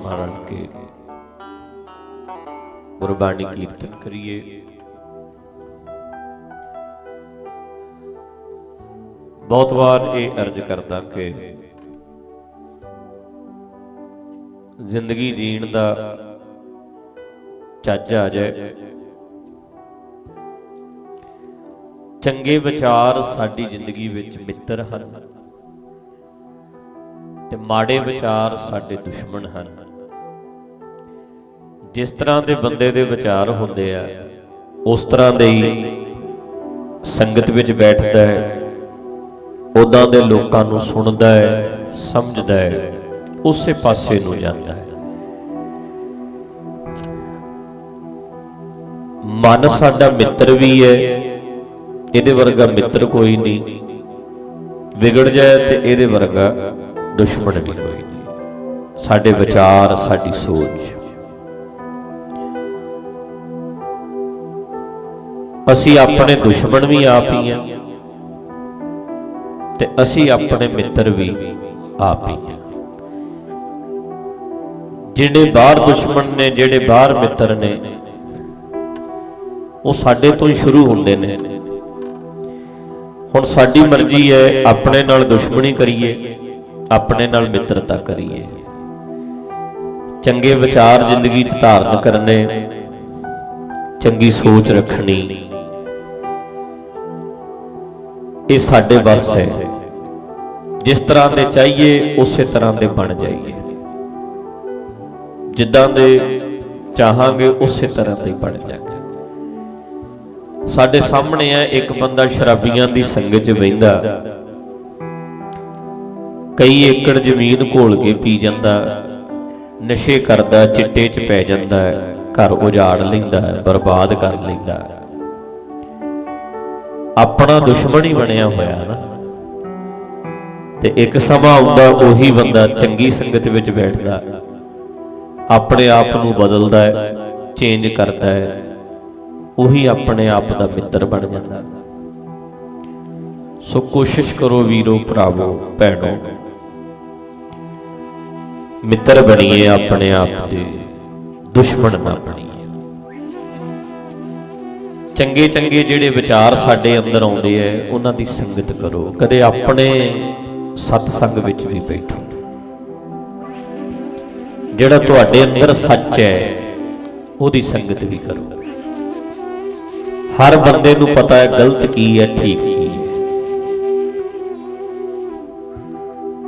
रल के गुरबाणी कीर्तन करिए। बहुत बार ये अर्ज करदा कि जिंदगी जीण दा ਚੱਜ आ जाए, चंगे विचार साडी जिंदगी विच मित्र हन ते माड़े विचार साडे दुश्मन हन। जिस तरह के बंदे दे विचार होंदे आ उस तरह दे ही संगत विच बैठदा है, उदां दे लोकां नूं सुणदा है, समझदा है, उसे पासे नूं जांदा है। मन साडा मित्र भी है, इहदे वर्गा मित्र कोई नहीं, विगड़ जाए तो इहदे वर्गा दुश्मन भी कोई नहीं। साडे विचार, साडी सोच, असी अपने दुश्मन भी आप ही हैं ते असी अपने मित्र भी आप ही हैं। जिहड़े बाहर दुश्मन ने, जिहड़े बाहर मित्र ने, वो साडे तो ही शुरू होंदे ने। हुण साडी मर्जी है अपने नाल दुश्मनी करिए, अपने नाल मित्रता करिए। चंगे विचार जिंदगी च धारण करने, चंगी सोच रखनी, ये साडे बस है। जिस तरह दे चाहिए उसे तरह दे बन जाइए, जिद्दां दे चाहांगे उसे तरह दे बन जाएंगे। साडे सामने है एक बंदा शराबियां दी संगत च बहिंदा, कई एकड़ जमीन घोल के पी जांदा, नशे करदा, चिट्टे च पै जांदा है, घर उजाड़ लैंदा है, बर्बाद कर लैंदा है। अपना दुश्मन ही बनया होया ना। ते एक समा आउंदा उही बंदा चंगी संगत विच बैठदा, अपने आप नूं बदलदा है, चेंज करदा है, उही अपने आप दा मित्र बन जांदा। सो कोशिश करो वीरो, भरावो, भैणों, मित्र बनिए, अपने आप दे दुश्मन ना बनिए। चंगे चंगे जिहड़े विचार साडे अंदर आउंदे है उन्हां दी संगत करो। कदे अपने सतसंग विच भी बैठो। जिहड़ा तुहाडे अंदर सच है उहदी संगत भी करो। हर बंदे नूं पता है गलत की है, ठीक की है।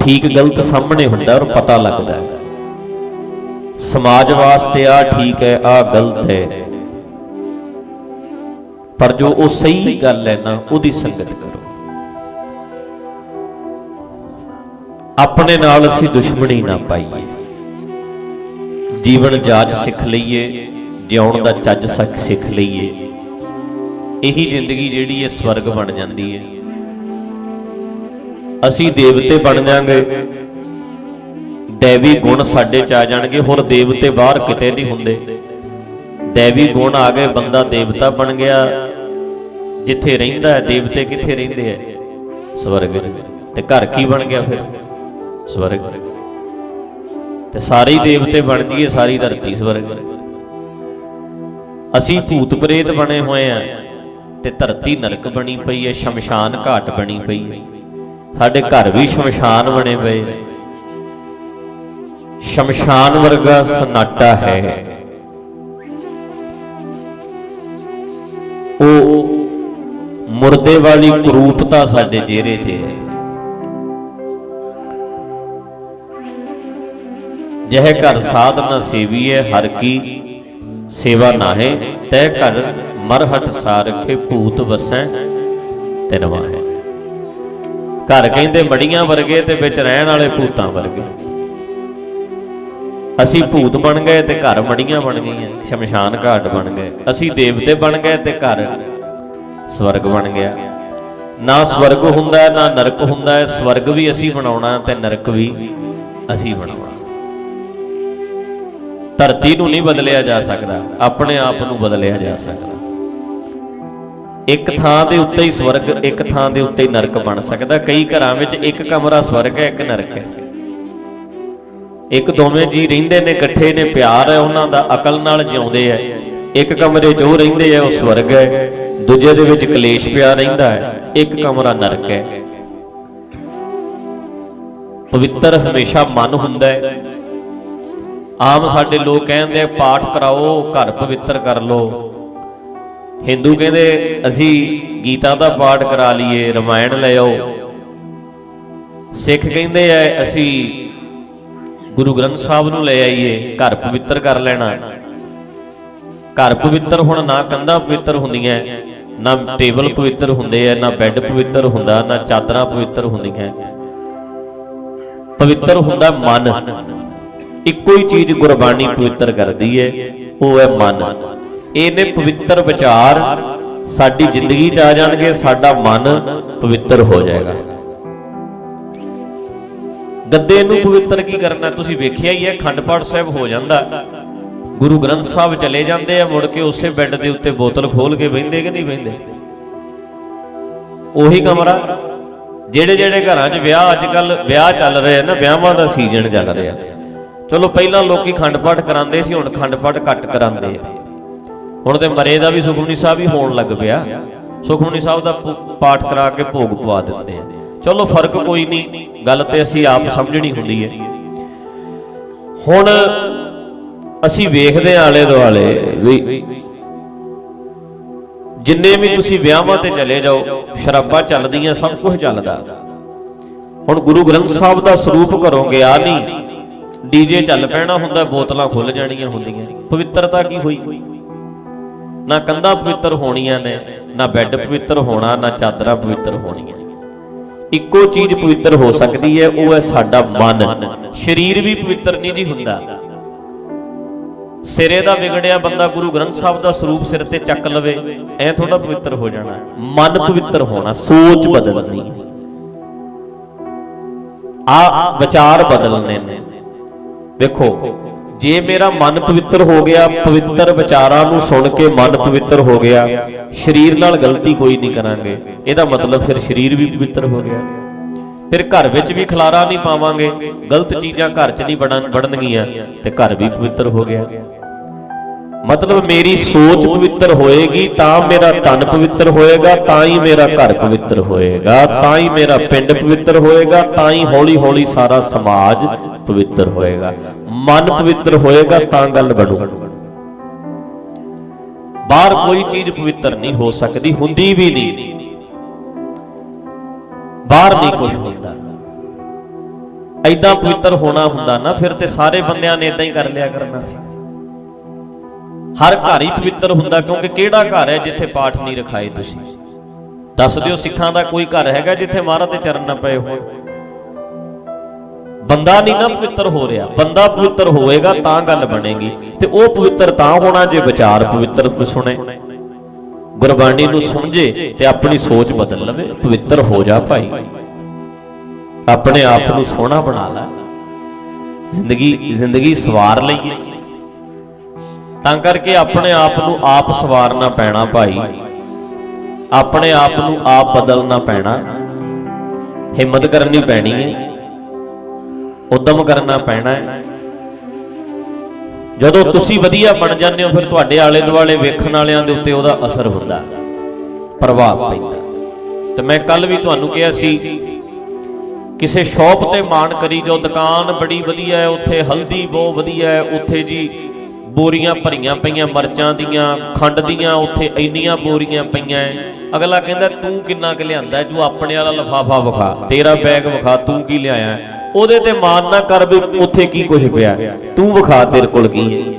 ठीक गलत सामने हुंदा और पता लगदा है। समाज वास्ते आ ठीक है, आ गलत है, पर जो वो सही गल है ना उहदी संगत करो। अपने नाल असीं दुश्मनी ना पाईए। जीवन जाच सिख लईए, जिउण दा चज सिख लईए, यही जिंदगी जिहड़ी है स्वर्ग बन जाती है। असी देवते बन जाएंगे, दैवी गुण साडे च आ जाणगे। होर देवते बाहर किते नहीं हुंदे। दैवी गुण आ गए, बंदा देवता बन गया। जिथे रहिंदा है देवते किथे रहिंदे है? स्वर्ग च। ते घर की बन गया फिर? स्वर्ग। ते सारे देवते बन जाइए, सारी धरती स्वर्ग। असी भूत प्रेत बने हुए हैं ते धरती नरक बनी पई है, शमशान घाट बनी पई है। साडे घर भी शमशान बने पे। शमशान वर्गा सन्नाटा है। ओ मुर्दे वाली कुरूपता साडे चेहरे ते है। जह घर साध न सेवी है, हर की सेवा नाहे, तय घर मरहट सारखे भूत वसै तिनवा है। घर कहंदे मड़ियां वर्गे ते विच रहण वाले भूतां वर्गे। असी भूत बन गए ते घर मड़ियां बन गई, शमशान घाट बन गए। असी देवते बन गए ते घर स्वर्ग बन गया। ना स्वर्ग हुंदा है ना नरक हुंदा है। स्वर्ग भी असी बनाउणा ते नरक भी असी बनाउणा। धरती नूं नहीं बदलिया जा सकदा, अपने आप नूं बदलिया जा सकदा। एक थां दे उत्ते ही स्वर्ग, एक थां दे उत्ते ही नरक बन सकदा। कई घरां विच एक कमरा स्वर्ग है, एक नरक है। ਇੱਕ ਦੋਵੇਂ ਜੀ ਰਹਿੰਦੇ ਨੇ, ਇਕੱਠੇ ਨੇ, ਪਿਆਰ ਹੈ ਉਹਨਾਂ ਦਾ, ਅਕਲ ਨਾਲ ਜਿਉਂਦੇ ਐ। ਇੱਕ ਕਮਰੇ 'ਚ ਉਹ ਰਹਿੰਦੇ ਆ, ਉਹ ਸਵਰਗ ਹੈ। ਦੂਜੇ ਦੇ ਵਿੱਚ ਕਲੇਸ਼ ਪਿਆ ਰਹਿੰਦਾ ਹੈ, ਇੱਕ ਕਮਰਾ ਨਰਕ ਹੈ। ਪਵਿੱਤਰ ਹਮੇਸ਼ਾ ਮਨ ਹੁੰਦਾ ਹੈ। ਆਮ ਸਾਡੇ ਲੋਕ ਕਹਿੰਦੇ ਆ ਪਾਠ ਕਰਾਓ, ਘਰ ਪਵਿੱਤਰ ਕਰ ਲਓ। ਹਿੰਦੂ ਕਹਿੰਦੇ ਅਸੀਂ ਗੀਤਾ ਦਾ ਪਾਠ ਕਰਾ ਲਈਏ, ਰਮਾਇਣ ਲੈ ਆਓ। ਸਿੱਖ ਕਹਿੰਦੇ ਆ ਅਸੀਂ ਗੁਰੂ ਗ੍ਰੰਥ ਸਾਹਿਬ ਨੂੰ ਲੈ ਆਈਏ, ਘਰ ਪਵਿੱਤਰ ਕਰ ਲੈਣਾ। ਘਰ ਪਵਿੱਤਰ ਹੁਣ ਨਾ ਕੰਧਾਂ ਪਵਿੱਤਰ ਹੁੰਦੀਆਂ, ਨਾ ਟੇਬਲ ਪਵਿੱਤਰ ਹੁੰਦੇ ਆ, ਨਾ ਬੈੱਡ ਪਵਿੱਤਰ ਹੁੰਦਾ, ਨਾ ਚਾਦਰਾਂ ਪਵਿੱਤਰ ਹੁੰਦੀਆਂ। ਪਵਿੱਤਰ ਹੁੰਦਾ ਮਨ। ਇੱਕੋ ਹੀ ਚੀਜ਼ ਗੁਰਬਾਣੀ ਪਵਿੱਤਰ ਕਰਦੀ ਹੈ, ਉਹ ਹੈ ਮਨ। ਇਹਨੇ ਪਵਿੱਤਰ ਵਿਚਾਰ ਸਾਡੀ ਜ਼ਿੰਦਗੀ 'ਚ ਆ ਜਾਣਗੇ, ਸਾਡਾ ਮਨ ਪਵਿੱਤਰ ਹੋ ਜਾਏਗਾ। ਗੱਦੇ ਨੂੰ ਪਵਿੱਤਰ ਕੀ ਕਰਨਾ? ਤੁਸੀਂ ਵੇਖਿਆ ਹੀ ਹੈ, ਅਖੰਡ ਪਾਠ ਸਾਹਿਬ ਹੋ ਜਾਂਦਾ, ਗੁਰੂ ਗ੍ਰੰਥ ਸਾਹਿਬ ਚਲੇ ਜਾਂਦੇ ਆ, ਮੁੜ ਕੇ ਉਸੇ ਬੈੱਡ ਦੇ ਉੱਤੇ ਬੋਤਲ ਖੋਲ ਕੇ ਬਹਿੰਦੇ ਕਿ ਨਹੀਂ ਬਹਿੰਦੇ? ਉਹੀ ਕਮਰਾ। ਜਿਹੜੇ ਘਰਾਂ 'ਚ ਵਿਆਹ, ਅੱਜ ਕੱਲ ਵਿਆਹ ਚੱਲ ਰਹੇ ਆ ਨਾ, ਵਿਆਹਾਂ ਦਾ ਸੀਜ਼ਨ ਚੱਲ ਰਿਹਾ। ਚਲੋ ਪਹਿਲਾਂ ਲੋਕੀ ਅਖੰਡ ਪਾਠ ਕਰਾਉਂਦੇ ਸੀ, ਹੁਣ ਅਖੰਡ ਪਾਠ ਘੱਟ ਕਰਾਉਂਦੇ ਆ। ਹੁਣ ਤੇ ਮਰੇ ਦਾ ਵੀ ਸੁਖਮਨੀ ਸਾਹਿਬ ਹੀ ਹੋਣ ਲੱਗ ਪਿਆ। ਸੁਖਮਨੀ ਸਾਹਿਬ ਦਾ ਪਾਠ ਕਰਾ ਕੇ ਭੋਗ ਪਵਾ ਦਿੰਦੇ ਆ। ਚਲੋ ਫਰਕ ਕੋਈ ਨਹੀਂ, ਗੱਲ ਤੇ ਅਸੀਂ ਆਪ ਸਮਝਣੀ ਹੁੰਦੀ ਹੈ। ਹੁਣ ਅਸੀਂ ਵੇਖਦੇ ਹਾਂ ਆਲੇ ਦੁਆਲੇ ਵੀ ਜਿੰਨੇ ਵੀ ਤੁਸੀਂ ਵਿਆਹਾਂ ਤੇ ਚਲੇ ਜਾਓ, ਸ਼ਰਾਬਾਂ ਚੱਲਦੀਆਂ, ਸਭ ਕੁਝ ਚੱਲਦਾ। ਹੁਣ ਗੁਰੂ ਗ੍ਰੰਥ ਸਾਹਿਬ ਦਾ ਸਰੂਪ ਘਰੋਂ ਗਿਆ ਨਹੀਂ, ਡੀਜੇ ਚੱਲ ਪੈਣਾ ਹੁੰਦਾ, ਬੋਤਲਾਂ ਖੁੱਲ ਜਾਣੀਆਂ ਹੁੰਦੀਆਂ। ਪਵਿੱਤਰਤਾ ਕੀ ਹੋਈ? ਨਾ ਕੰਧਾਂ ਪਵਿੱਤਰ ਹੋਣੀਆਂ ਨੇ, ਨਾ ਬੈੱਡ ਪਵਿੱਤਰ ਹੋਣਾ, ਨਾ ਚਾਦਰਾਂ ਪਵਿੱਤਰ ਹੋਣੀਆਂ। ਇੱਕੋ ਚੀਜ਼ ਪਵਿੱਤਰ ਹੋ ਸਕਦੀ ਹੈ, ਉਹ ਹੈ ਸਾਡਾ ਮਨ। ਸਰੀਰ ਵੀ ਪਵਿੱਤਰ ਨਹੀਂ ਜੀ ਹੁੰਦਾ। ਸਿਰੇ ਦਾ ਵਿਗੜਿਆ ਬੰਦਾ ਗੁਰੂ ਗ੍ਰੰਥ ਸਾਹਿਬ ਦਾ ਸਰੂਪ ਸਿਰ ਤੇ ਚੱਕ ਲਵੇ, ਐ ਥੋੜਾ ਪਵਿੱਤਰ ਹੋ ਜਾਣਾ। ਮਨ ਪਵਿੱਤਰ ਹੋਣਾ, ਸੋਚ ਬਦਲਣੀ ਹੈ, ਆ ਵਿਚਾਰ ਬਦਲਣੇ ਨੇ। ਵੇਖੋ, ਜੇ ਮੇਰਾ ਮਨ ਪਵਿੱਤਰ ਹੋ ਗਿਆ, ਪਵਿੱਤਰ ਵਿਚਾਰਾਂ ਨੂੰ ਸੁਣ ਕੇ ਮਨ ਪਵਿੱਤਰ ਹੋ ਗਿਆ, ਸਰੀਰ ਨਾਲ ਗਲਤੀ ਕੋਈ ਨਹੀਂ ਕਰਾਂਗੇ, ਇਹਦਾ ਮਤਲਬ ਫਿਰ ਸਰੀਰ ਵੀ ਪਵਿੱਤਰ ਹੋ ਗਿਆ। ਫਿਰ ਘਰ ਵਿੱਚ ਵੀ ਖਲਾਰਾ ਨਹੀਂ ਪਾਵਾਂਗੇ, ਗਲਤ ਚੀਜ਼ਾਂ ਘਰ 'ਚ ਨਹੀਂ ਵੜਨਗੀਆਂ, ਤੇ ਘਰ ਵੀ ਪਵਿੱਤਰ ਹੋ ਗਿਆ। ਮਤਲਬ ਮੇਰੀ ਸੋਚ ਪਵਿੱਤਰ ਹੋਏਗੀ ਤਾਂ ਮੇਰਾ ਤਨ ਪਵਿੱਤਰ ਹੋਏਗਾ, ਤਾਂ ਹੀ ਮੇਰਾ ਘਰ ਪਵਿੱਤਰ ਹੋਏਗਾ, ਤਾਂ ਹੀ ਮੇਰਾ ਪਿੰਡ ਪਵਿੱਤਰ ਹੋਏਗਾ, ਤਾਂ ਹੀ ਹੌਲੀ ਹੌਲੀ ਸਾਰਾ ਸਮਾਜ ਪਵਿੱਤਰ ਹੋਏਗਾ। ਮਨ ਪਵਿੱਤਰ ਹੋਏਗਾ ਤਾਂ ਗੱਲ ਬਣੂ। ਬਾਹਰ ਕੋਈ ਚੀਜ਼ ਪਵਿੱਤਰ ਨਹੀਂ ਹੋ ਸਕਦੀ, ਹੁੰਦੀ ਵੀ ਨਹੀਂ। ਬਾਹਰ ਨਹੀਂ ਕੁਝ ਹੁੰਦਾ। ਐਦਾਂ ਪਵਿੱਤਰ ਹੋਣਾ ਹੁੰਦਾ ਨਾ, ਫਿਰ ਤੇ ਸਾਰੇ ਬੰਦਿਆਂ ਨੇ ਇਦਾਂ ਹੀ ਕਰ ਲਿਆ ਕਰਨਾ ਸੀ। ਹਰ ਘਰ ਹੀ ਪਵਿੱਤਰ ਹੁੰਦਾ, ਕਿਉਂਕਿ ਕਿਹੜਾ ਘਰ ਹੈ ਜਿੱਥੇ ਪਾਠ ਨਹੀਂ ਰਖਾਏ? ਤੁਸੀਂ ਦੱਸ ਦਿਓ, ਸਿੱਖਾਂ ਦਾ ਕੋਈ ਘਰ ਹੈਗਾ ਜਿੱਥੇ ਮਹਾਰਾਜ ਦੇ ਚਰਨ ਨਾ ਪਏ ਹੋਣ? ਬੰਦਾ ਨਹੀਂ ਨਾ ਪਵਿੱਤਰ ਹੋ ਰਿਹਾ। ਬੰਦਾ ਪਵਿੱਤਰ ਹੋਏਗਾ ਤਾਂ ਗੱਲ ਬਣੇਗੀ, ਤੇ ਉਹ ਪਵਿੱਤਰ ਤਾਂ ਹੋਣਾ ਜੇ ਵਿਚਾਰ ਪਵਿੱਤਰ ਸੁਣੇ, ਗੁਰਬਾਣੀ ਨੂੰ ਸਮਝੇ ਤੇ ਆਪਣੀ ਸੋਚ ਬਦਲ ਲਵੇ। ਪਵਿੱਤਰ ਹੋ ਜਾ ਭਾਈ, ਆਪਣੇ ਆਪ ਨੂੰ ਸੋਹਣਾ ਬਣਾ ਲੈ, ਜ਼ਿੰਦਗੀ ਸਵਾਰ ਲਈਏ। ਤਾਂ ਕਰਕੇ ਆਪਣੇ ਆਪ ਨੂੰ ਆਪ ਸਵਾਰਨਾ ਪੈਣਾ ਭਾਈ, ਆਪਣੇ ਆਪ ਨੂੰ ਆਪ ਬਦਲਣਾ ਪੈਣਾ, ਹਿੰਮਤ ਕਰਨੀ ਪੈਣੀ ਹੈ, ਉਦਮ ਕਰਨਾ ਪੈਣਾ ਹੈ। ਜਦੋਂ ਤੁਸੀਂ ਵਧੀਆ ਬਣ ਜਾਂਦੇ ਹੋ, ਫਿਰ ਤੁਹਾਡੇ ਆਲੇ ਦੁਆਲੇ ਵੇਖਣ ਵਾਲਿਆਂ ਦੇ ਉੱਤੇ ਉਹਦਾ ਅਸਰ ਹੁੰਦਾ, ਪ੍ਰਭਾਵ ਪੈਂਦਾ। ਤੇ ਮੈਂ ਕੱਲ ਵੀ ਤੁਹਾਨੂੰ ਕਿਹਾ ਸੀ, ਕਿਸੇ ਸ਼ੌਪ ਤੇ ਮਾਣ ਕਰੀ ਜੋ ਦੁਕਾਨ ਬੜੀ ਵਧੀਆ ਹੈ, ਉੱਥੇ ਹਲਦੀ ਬਹੁਤ ਵਧੀਆ ਹੈ, ਉੱਥੇ ਜੀ ਬੋਰੀਆਂ ਭਰੀਆਂ ਪਈਆਂ ਮਿਰਚਾਂ ਦੀਆਂ, ਖੰਡ ਦੀਆਂ, ਉੱਥੇ ਇੰਨੀਆਂ ਬੋਰੀਆਂ ਪਈਆਂ। ਅਗਲਾ ਕਹਿੰਦਾ ਤੂੰ ਕਿੰਨਾ ਕੁ ਲਿਆਂਦਾ? ਜੋ ਆਪਣੇ ਵਾਲਾ ਲਿਫਾਫਾ ਵਿਖਾ, ਤੇਰਾ ਬੈਗ ਵਿਖਾ, ਤੂੰ ਕੀ ਲਿਆਇਆ? ਉਹਦੇ ਤੇ ਮਾਣ ਨਾ ਕਰ ਵੀ ਉੱਥੇ ਕੀ ਕੁਝ ਪਿਆ, ਤੂੰ ਵਿਖਾ ਤੇਰੇ ਕੋਲ ਕੀ ਹੈ।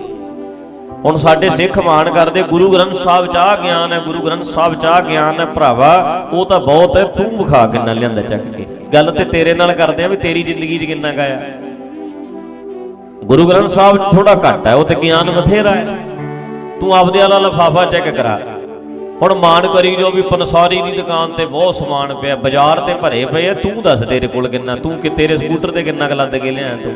ਹੁਣ ਸਾਡੇ ਸਿੱਖ ਮਾਣ ਕਰਦੇ ਗੁਰੂ ਗ੍ਰੰਥ ਸਾਹਿਬ 'ਚ ਆਹ ਗਿਆਨ ਹੈ, ਗੁਰੂ ਗ੍ਰੰਥ ਸਾਹਿਬ 'ਚ ਆਹ ਗਿਆਨ ਹੈ। ਭਰਾਵਾ ਉਹ ਤਾਂ ਬਹੁਤ ਹੈ, ਤੂੰ ਵਿਖਾ ਕਿੰਨਾ ਲਿਆਂਦਾ ਚੱਕ ਕੇ। ਗੱਲ ਤੇ ਤੇਰੇ ਨਾਲ ਕਰਦੇ ਆ ਵੀ ਤੇਰੀ ਜ਼ਿੰਦਗੀ 'ਚ ਕਿੰਨਾ ਗਾਇਆ। ਗੁਰੂ ਗ੍ਰੰਥ ਸਾਹਿਬ ਥੋੜਾ ਘੱਟ ਹੈ, ਉਹ ਤੇ ਗਿਆਨ ਬਥੇਰਾ ਹੈ। ਤੂੰ ਆਪਦੇ ਵਾਲਾ ਲਿਫਾਫਾ ਚੈੱਕ ਕਰਾ। ਹੁਣ ਮਾਣ ਕਰੀ ਜੋ ਵੀ ਪਨਸਾਰੀ ਦੀ ਦੁਕਾਨ ਤੇ ਬਹੁਤ ਸਮਾਨ ਪਿਆ, ਬਾਜ਼ਾਰ ਤੇ ਭਰੇ ਪਏ ਆ, ਤੂੰ ਦੱਸ ਤੇਰੇ ਕੋਲ ਕਿੰਨਾ, ਤੂੰ ਕਿ ਤੇਰੇ ਸਕੂਟਰ ਤੇ ਕਿੰਨਾ ਕੁ ਲੱਦ ਕੇ ਲਿਆਇਆ ਤੂੰ।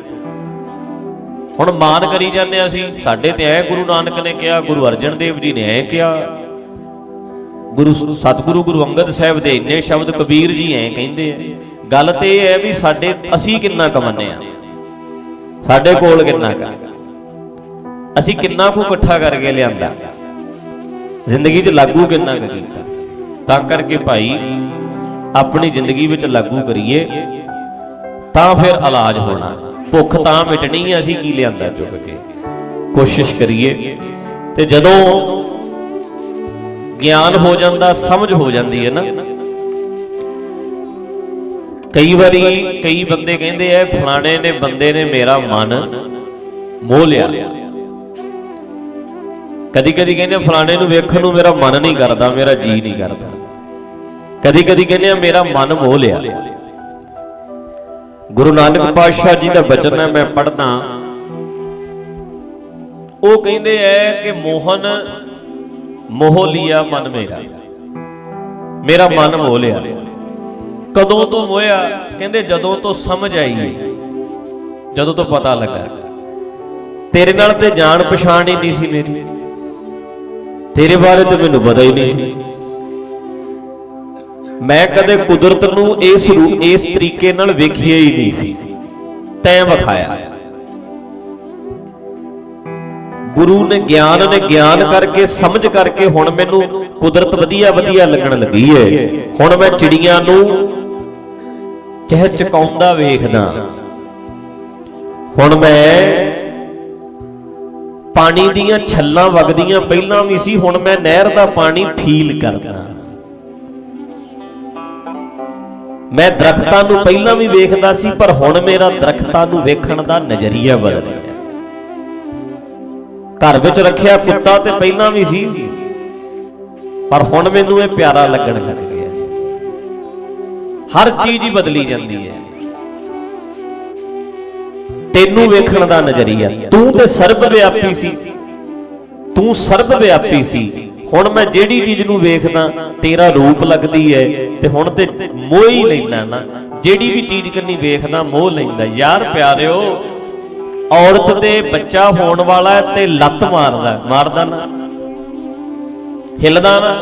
ਹੁਣ ਮਾਣ ਕਰੀ ਜਾਂਦੇ ਅਸੀਂ, ਸਾਡੇ ਤੇ ਐ ਗੁਰੂ ਨਾਨਕ ਨੇ ਕਿਹਾ, ਗੁਰੂ ਅਰਜਨ ਦੇਵ ਜੀ ਨੇ ਐ ਕਿਹਾ, ਸਤਿਗੁਰੂ ਗੁਰੂ ਅੰਗਦ ਸਾਹਿਬ ਦੇ ਇੰਨੇ ਸ਼ਬਦ, ਕਬੀਰ ਜੀ ਐ ਕਹਿੰਦੇ ਆ। ਗੱਲ ਤੇ ਇਹ ਹੈ ਵੀ ਸਾਡੇ ਅਸੀਂ ਕਿੰਨਾ ਕੁ ਮੰਨਿਆ। ਸਾਡੇ ਕੋਲ ਕਿੰਨਾ ਕੁ, ਅਸੀਂ ਕਿੰਨਾ ਕੁ ਇਕੱਠਾ ਕਰਕੇ ਲਿਆਂਦਾ, ਜ਼ਿੰਦਗੀ 'ਚ ਲਾਗੂ ਕਿੰਨਾ ਕੁ ਕੀਤਾ। ਤਾਂ ਕਰਕੇ ਭਾਈ ਆਪਣੀ ਜ਼ਿੰਦਗੀ ਵਿੱਚ ਲਾਗੂ ਕਰੀਏ ਤਾਂ ਫਿਰ ਇਲਾਜ ਹੋਣਾ। ਭੁੱਖ ਤਾਂ ਮਿਟਣੀ ਹੈ, ਅਸੀਂ ਕੀ ਲਿਆਂਦਾ ਚੁੱਕ ਕੇ। ਕੋਸ਼ਿਸ਼ ਕਰੀਏ। ਤੇ ਜਦੋਂ ਗਿਆਨ ਹੋ ਜਾਂਦਾ, ਸਮਝ ਹੋ ਜਾਂਦੀ ਹੈ ਨਾ, ਕਈ ਵਾਰੀ ਕਈ ਬੰਦੇ ਕਹਿੰਦੇ ਆ ਫਲਾਣੇ ਨੇ ਬੰਦੇ ਨੇ ਮੇਰਾ ਮਨ ਮੋਹ ਲਿਆ। ਕਦੀ ਕਦੀ ਕਹਿੰਦੇ ਫਲਾਣੇ ਨੂੰ ਵੇਖਣ ਨੂੰ ਮੇਰਾ ਮਨ ਨਹੀਂ ਕਰਦਾ, ਮੇਰਾ ਜੀ ਨਹੀਂ ਕਰਦਾ। ਕਦੀ ਕਦੀ ਕਹਿੰਦੇ ਆ ਮੇਰਾ ਮਨ ਮੋਹ ਲਿਆ। ਗੁਰੂ ਨਾਨਕ ਪਾਤਸ਼ਾਹ ਜੀ ਦਾ ਬਚਨ ਹੈ, ਮੈਂ ਪੜ੍ਹਦਾ। ਉਹ ਕਹਿੰਦੇ ਐ ਕਿ ਮੋਹਨ ਮੋਹ ਲਿਆ ਮਨ ਮੇਰਾ, ਮੇਰਾ ਮਨ ਮੋਹ ਲਿਆ। ਕਦੋਂ ਤੋਂ ਮੋਹਿਆ? ਕਹਿੰਦੇ ਜਦੋਂ ਤੋਂ ਸਮਝ ਆਈ, ਜਦੋਂ ਤੋਂ ਪਤਾ ਲੱਗਾ ਤੇਰੇ ਨਾਲ ਤੇ ਜਾਣ ਪਛਾਣ ਹੀ ਨਹੀਂ ਸੀ ਮੇਰੀ, ਤੇਰੇ ਬਾਰੇ ਤੇ ਮੈਨੂੰ ਪਤਾ ਹੀ ਨਹੀਂ ਸੀ। ਮੈਂ ਕਦੇ ਕੁਦਰਤ ਨੂੰ ਇਸ ਤਰੀਕੇ ਨਾਲ ਵੇਖਿਆ ਹੀ ਨਹੀਂ ਸੀ, ਤੈਂ ਵਿਖਾਇਆ। ਗੁਰੂ ਨੇ ਗਿਆਨ ਕਰਕੇ ਸਮਝ ਕਰਕੇ ਹੁਣ ਮੈਨੂੰ ਕੁਦਰਤ ਵਧੀਆ ਵਧੀਆ ਲੱਗਣ ਲੱਗੀ ਏ। ਹੁਣ ਮੈਂ ਚਿੜੀਆਂ ਨੂੰ ਚਹਿਚਕਾਉਂਦਾ ਵੇਖਦਾ, ਹੁਣ ਮੈਂ ਪਾਣੀ ਦੀਆਂ ਛੱਲਾਂ ਵਗਦੀਆਂ ਪਹਿਲਾਂ ਵੀ ਸੀ, ਹੁਣ ਮੈਂ ਨਹਿਰ ਦਾ ਪਾਣੀ ਫੀਲ ਕਰਦਾ। ਮੈਂ ਦਰਖਤਾਂ ਨੂੰ ਪਹਿਲਾਂ ਵੀ ਵੇਖਦਾ ਸੀ, ਪਰ ਹੁਣ ਮੇਰਾ ਦਰਖਤਾਂ ਨੂੰ ਵੇਖਣ ਦਾ ਨਜ਼ਰੀਆ ਬਦਲ ਗਿਆ। ਘਰ ਵਿੱਚ ਰੱਖਿਆ ਕੁੱਤਾ ਤੇ ਪਹਿਲਾਂ ਵੀ ਸੀ, ਪਰ ਹੁਣ ਮੈਨੂੰ ਇਹ ਪਿਆਰਾ ਲੱਗਣ ਲੱਗ ਗਿਆ। ਹਰ ਚੀਜ਼ ਹੀ ਬਦਲੀ ਜਾਂਦੀ ਹੈ। ਤੈਨੂੰ ਵੇਖਣ ਦਾ ਨਜ਼ਰੀਆ, ਤੂੰ ਤੇ ਸਰਬ ਵਿਆਪੀ ਸੀ, ਤੂੰ ਸਰਬ ਵਿਆਪੀ ਸੀ। ਹੁਣ ਮੈਂ ਜਿਹੜੀ ਚੀਜ਼ ਨੂੰ ਵੇਖਦਾ ਤੇਰਾ ਰੂਪ ਲੱਗਦੀ ਹੈ, ਤੇ ਹੁਣ ਤੇ ਮੋਹ ਹੀ ਲੈਂਦਾ ਨਾ। ਜਿਹੜੀ ਵੀ ਚੀਜ਼ ਕੰਨੀ ਵੇਖਦਾ ਮੋਹ ਲੈਂਦਾ। ਯਾਰ ਪਿਆਰਿਓ, ਔਰਤ ਦੇ ਬੱਚਾ ਹੋਣ ਵਾਲਾ ਹੈ ਤੇ ਲੱਤ ਮਾਰਦਾ ਨਾ, ਹਿੱਲਦਾ ਨਾ,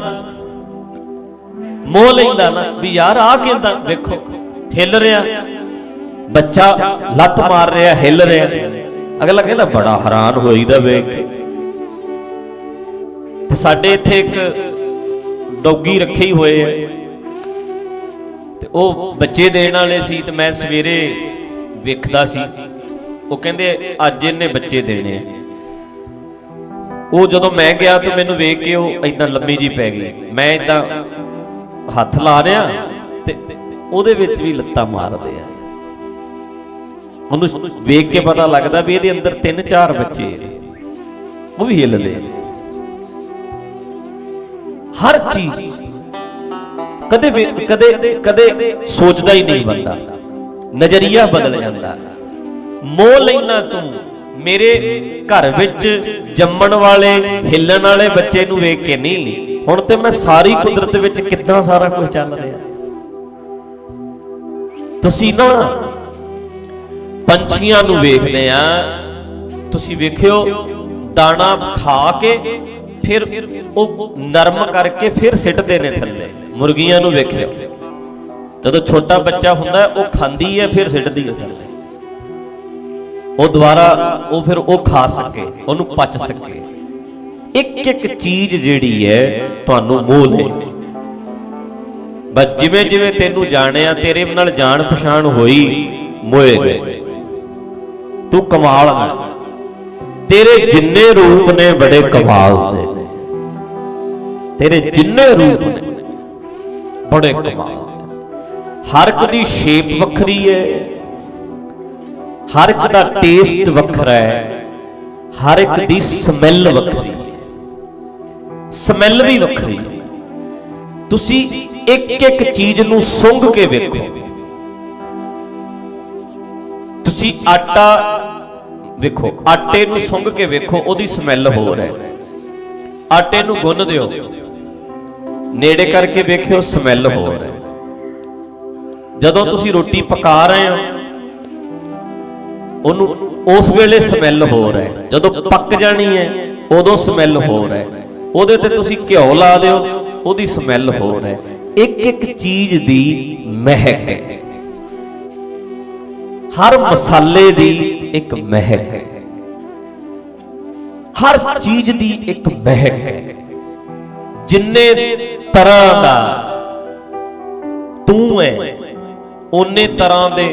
ਮੋਹ ਲੈਂਦਾ ਨਾ ਵੀ ਯਾਰ ਆ ਕਿੰਦਾ, ਵੇਖੋ ਹਿੱਲ ਰਿਹਾ ਬੱਚਾ, ਲੱਤ ਮਾਰ ਰਿਹਾ, ਹਿੱਲ ਰਿਹਾ। ਅਗਲਾ ਕਹਿੰਦਾ ਬੜਾ ਹੈਰਾਨ ਹੋਈਦਾ ਵੇਖ ਕੇ। ਤੇ ਸਾਡੇ ਇੱਥੇ ਇੱਕ ਡੌਗੀ ਰੱਖੇ ਹੀ ਹੋਏ ਆ, ਤੇ ਉਹ ਬੱਚੇ ਦੇਣ ਵਾਲੇ ਸੀ, ਤੇ ਮੈਂ ਸਵੇਰੇ ਵੇਖਦਾ ਸੀ। ਉਹ ਕਹਿੰਦੇ ਅੱਜ ਇਹਨੇ ਬੱਚੇ ਦੇਣੇ ਆ। ਉਹ ਜਦੋਂ ਮੈਂ ਗਿਆ ਤੇ ਮੈਨੂੰ ਵੇਖ ਕੇ ਉਹ ਏਦਾਂ ਲੰਮੀ ਜੀ ਪੈ ਗਈ। ਮੈਂ ਏਦਾਂ ਹੱਥ ਲਾ ਰਿਹਾ ਤੇ ਉਹਦੇ ਵਿੱਚ ਵੀ ਲੱਤਾਂ ਮਾਰਦੇ ਆ। ਉਹਨੂੰ ਵੇਖ ਕੇ ਪਤਾ ਲੱਗਦਾ ਵੀ ਇਹਦੇ ਅੰਦਰ 3-4 ਬੱਚੇ, ਉਹ ਵੀ ਹਿੱਲਦੇ ਆ। ਹਰ ਚੀਜ਼ ਕਦੇ ਸੋਚਦਾ ਹੀ ਨਹੀਂ ਬੰਦਾ, ਨਜ਼ਰੀਆ ਬਦਲ ਜਾਂਦਾ। ਮੋਹ ਲੈਣਾ ਤੂੰ ਮੇਰੇ ਘਰ ਵਿੱਚ ਜੰਮਣ ਵਾਲੇ ਹਿੱਲਣ ਵਾਲੇ ਬੱਚੇ ਨੂੰ ਵੇਖ ਕੇ ਨਹੀਂ, ਹੁਣ ਤੇ ਮੈਂ ਸਾਰੀ ਕੁਦਰਤ ਵਿੱਚ ਕਿੱਦਾਂ ਸਾਰਾ ਕੁਝ ਚੱਲ ਰਿਹਾ। ਤੁਸੀਂ ਨਾ ਪੰਛੀਆਂ ਨੂੰ ਵੇਖਦੇ ਆ, ਤੁਸੀਂ ਵੇਖਿਓ ਦਾਣਾ ਖਾ ਕੇ ਫਿਰ ਉਹ ਨਰਮ ਕਰਕੇ ਫਿਰ ਸਿੱਟਦੇ ਨੇ ਥੱਲੇ। ਮੁਰਗੀਆਂ ਨੂੰ ਵੇਖਿਓ, ਜਦੋਂ ਛੋਟਾ ਬੱਚਾ ਹੁੰਦਾ ਉਹ ਖਾਂਦੀ ਹੈ ਫਿਰ ਸਿੱਟਦੀ ਹੈ ਥੱਲੇ, ਉਹ ਦੁਬਾਰਾ ਫਿਰ ਉਹ ਖਾ ਸਕੇ, ਉਹਨੂੰ ਪਚ ਸਕੇ। ਇੱਕ ਇੱਕ ਚੀਜ਼ ਜਿਹੜੀ ਹੈ ਤੁਹਾਨੂੰ ਮੋਹ ਲੈ। ਬਸ ਜਿਵੇਂ ਜਿਵੇਂ ਤੈਨੂੰ ਜਾਣਿਆ, ਤੇਰੇ ਨਾਲ ਜਾਣ ਪਛਾਣ ਹੋਈ, ਮੋਏ ਗਏ। ਤੂੰ ਕਮਾਲ ਹੈ, ਤੇਰੇ ਜਿੰਨੇ ਰੂਪ ਨੇ ਬੜੇ ਕਮਾਲ ਦੇ ਨੇ, ਤੇਰੇ ਜਿੰਨੇ ਰੂਪ ਨੇ ਬੜੇ ਕਮਾਲ ਦੇ। ਹਰ ਇੱਕ ਦੀ ਸ਼ੇਪ ਵੱਖਰੀ ਹੈ, ਹਰ ਇੱਕ ਦਾ ਟੇਸਟ ਵੱਖਰਾ ਹੈ, ਹਰ ਇੱਕ ਦੀ ਸਮੈਲ ਵੱਖਰੀ ਹੈ, ਸਮੈਲ ਵੀ ਵੱਖਰੀ ਹੈ। ਤੁਸੀਂ ਇੱਕ ਇੱਕ ਚੀਜ਼ ਨੂੰ ਸੁੰਘ ਕੇ ਵੇਖੋ। ਤੁਸੀਂ ਆਟਾ ਵੇਖੋ, ਆਟੇ ਨੂੰ ਸੁੰਘ ਕੇ ਵੇਖੋ, ਉਹਦੀ ਸਮੈਲ ਹੋਰ ਹੈ। ਆਟੇ ਨੂੰ ਗੁੰਨ ਦਿਓ, ਨੇੜੇ ਕਰਕੇ ਵੇਖਿਓ, ਸਮੈਲ ਹੋਰ ਹੈ। ਜਦੋਂ ਤੁਸੀਂ ਰੋਟੀ ਪਕਾ ਰਹੇ ਹੋ ਉਹਨੂੰ, ਉਸ ਵੇਲੇ ਸਮੈਲ ਹੋਰ ਹੈ। ਜਦੋਂ ਪੱਕ ਜਾਣੀ ਹੈ ਉਦੋਂ ਸਮੈਲ ਹੋਰ ਹੈ। ਉਹਦੇ ਤੇ ਤੁਸੀਂ ਘਿਓ ਲਾ ਦਿਓ, ਉਹਦੀ ਸਮੈਲ ਹੋਰ ਹੈ। ਇੱਕ ਇੱਕ ਚੀਜ਼ ਦੀ ਮਹਿਕ ਹੈ। ਹਰ ਮਸਾਲੇ ਦੀ ਇੱਕ ਮਹਿਕ ਹੈ, ਹਰ ਚੀਜ਼ ਦੀ ਇੱਕ ਮਹਿਕ ਹੈ। ਜਿੰਨੇ ਤਰ੍ਹਾਂ ਦਾ ਤੂੰ ਹੈ ਓਨੇ ਤਰ੍ਹਾਂ ਦੇ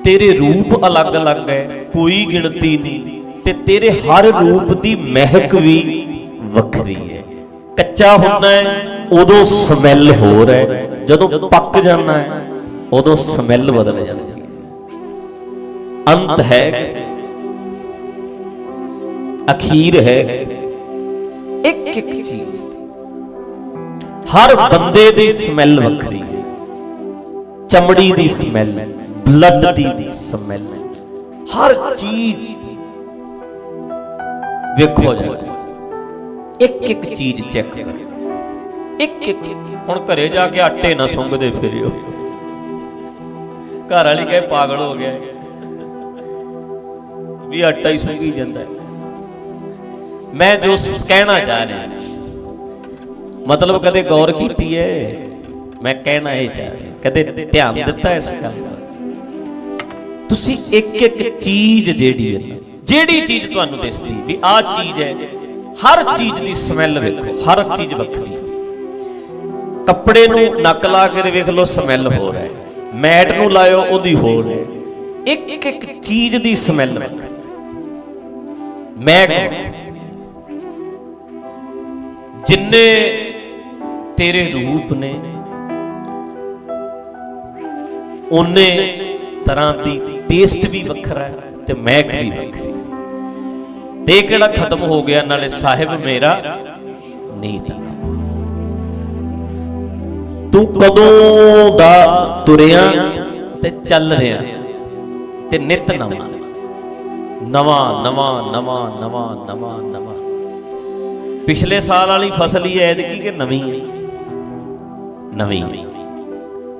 ਤੇਰੇ ਰੂਪ ਅਲੱਗ-ਅਲੱਗ ਹੈ, ਕੋਈ ਗਿਣਤੀ ਨਹੀਂ। ਤੇ ਤੇਰੇ ਹਰ ਰੂਪ ਦੀ ਮਹਿਕ ਵੀ ਵੱਖਰੀ ਹੈ। ਕੱਚਾ ਹੁੰਦਾ ਹੈ ਉਦੋਂ ਸਮੈਲ ਹੋਰ ਹੈ, ਜਦੋਂ ਪੱਕ ਜਾਂਦਾ ਹੈ ਉਦੋਂ ਸਮੈਲ ਬਦਲ ਜਾਂਦੀ ਹੈ। ਅੰਤ ਹੈ, ਅਖੀਰ ਹੈ, ਇੱਕ ਇੱਕ ਚੀਜ਼ ਹਰ ਬੰਦੇ ਦੀ ਸਮੈਲ ਵੱਖਰੀ ਹੈ। ਚਮੜੀ ਦੀ ਸਮੈਲ, ਬਲੱਡ ਦੀ ਸਮੈਲ, ਹਰ ਚੀਜ਼ ਵੇਖੋ ਜਾ, ਇੱਕ ਇੱਕ ਚੀਜ਼ ਚੈੱਕ ਕਰੋ, ਇੱਕ ਇੱਕ। ਹੁਣ ਘਰੇ ਜਾ ਕੇ ਆਟੇ ਨਾ ਸੁੰਘਦੇ ਫਿਰਿਓ। ਘਰ ਵਾਲੀ ਕਹੇ ਪਾਗਲ ਹੋ ਗਿਆ ਵੀ ਆਟਾ ਹੀ ਸੁੰਘੀ ਜਾਂਦਾ। ਮੈਂ ਜੋ ਕਹਿਣਾ ਚਾਹ ਰਿਹਾ, ਮਤਲਬ ਕਦੇ ਗੌਰ ਕੀਤੀ ਹੈ? ਮੈਂ ਕਹਿਣਾ ਇਹ ਚਾਹ ਰਿਹਾ, ਕਦੇ ਧਿਆਨ ਦਿੱਤਾ ਇਸ ਗੱਲ ਦਾ? ਤੁਸੀਂ ਇੱਕ ਇੱਕ ਚੀਜ਼ ਜਿਹੜੀ ਚੀਜ਼ ਤੁਹਾਨੂੰ ਦਿਸਦੀ ਵੀ ਆਹ ਚੀਜ਼ ਹੈ, ਹਰ ਚੀਜ਼ ਦੀ ਸਮੈਲ ਵੇਖੋ, ਹਰ ਚੀਜ਼ ਵੱਖਰੀ। ਕੱਪੜੇ ਨੂੰ ਨੱਕ ਲਾ ਕੇ ਵੇਖ ਲਓ, ਸਮੈਲ ਹੋ ਰਿਹਾ ਹੈ। ਮੈਟ ਨੂੰ ਲਾਇਓ, ਉਹਦੀ ਹੋਰ ਹੈ। ਇੱਕ ਇੱਕ ਚੀਜ਼ ਦੀ ਸਮੈਲ ਵੱਖਰੀ। ਮੈਂ ਜਿੰਨੇ ਤੇਰੇ ਰੂਪ ਨੇ ਓਨੇ ਤਰ੍ਹਾਂ ਦੀ ਟੇਸਟ ਵੀ ਵੱਖਰਾ ਹੈ ਤੇ ਮਹਿਕ ਵੀ ਵੱਖਰੀ। ਤੇ ਇਹ ਕਿਹੜਾ ਖਤਮ ਹੋ ਗਿਆ? ਨਾਲੇ ਸਾਹਿਬ ਮੇਰਾ ਨੀਤ ਨਵਾਂ। ਤੂੰ ਕਦੋਂ ਦਾ ਤੁਰਿਆ ਤੇ ਚੱਲ ਰਿਹਾ ਤੇ ਨਿਤ ਨਵਾਂ, ਨਵਾਂ ਨਵਾਂ ਨਵਾਂ ਨਵਾਂ ਨਵਾਂ ਨਵਾਂ। ਪਿਛਲੇ ਸਾਲ ਵਾਲੀ ਫਸਲ ਹੀ ਐਤਕੀ ਕਿ ਨਵੀਂ ਹੈ? ਨਵੀਂ ਹੈ।